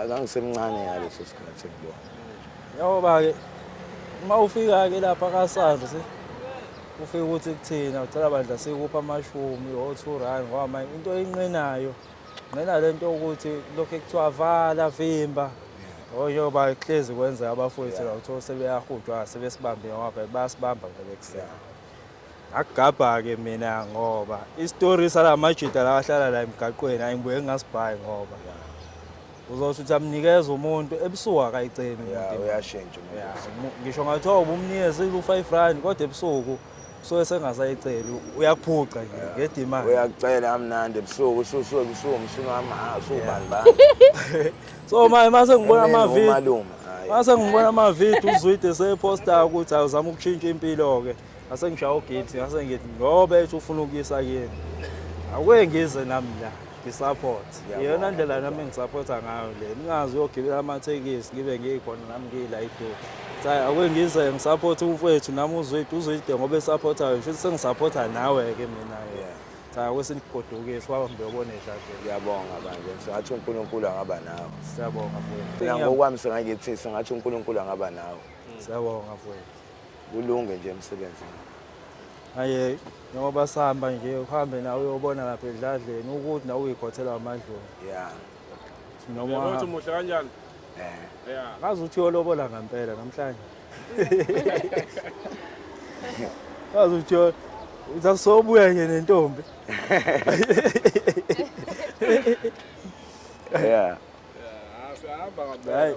Ngangisemncane ngaleso sikhathi ngibona. Ngoba-ke uma ufika-ke lapha kaSARS ufike ukuthi kuthina ucela bandla sikupha amashumi o-R2 ngoba manje into eyinqenayo ngenxa lento yokuthi lokho ekuthiwa vala vimba njengoba kuhlezi kwenzeka abafowethu la uthola sebeyahujwa sebesibambe ngoba bayasibamba vele kusena. Akugabha-ke mina ngoba isitori salamajida la ahlala la emgaqweni angibuye ngingasibhayi ngoba uzothi uthi amnikeza umuntu ebusuku akayiceli umuntu. Uyashintsha Ngisho ngathiwa ubumnikeza u-R5 kodwa ebusuku usuke sengasayiceli uyakuphuca nje ngedimali. Uyacela amnandi ebusuku usubani. So mase ngibona amavidiyo uZwide seposta ukuthi awuzama ukushintsha impilo-ke ngase ngishaya ugithi ngase ngithi ngoba ethi ufuna ukuyisa kini akuke ngize nami la ngisupport iyona ndlela nami engisupporta ngayo le ningazi uyogibela amathekisi ngibe ngikhona nami ngila iDobi akuke ngize ngisupport umfowethu nami uZwide ngoba esupportayo ngisho sengisupporta nawe-ke mina-ke kwesinye igodukisi wahamba uyobona edladleni. Ngiyabonga manje singathi uNkulunkulu angaba nawe. Siyabonga mfowethu. Mina ngokwami sengakithi singathi uNkulunkulu angaba nawe. Siyabonga mfowethu. Kulunge nje emsebenzi. Hayi ngoba sihamba nje uhambe nawe uyobona lapha edladleni ukuthi nawe uyikhothela amadlozi. Noma uthi muhle kanjani? Ngazi uthi uyolobola ngempela namhlanje. Ngazi uthi uzasobuya nje nentombi. Sihamba kahle.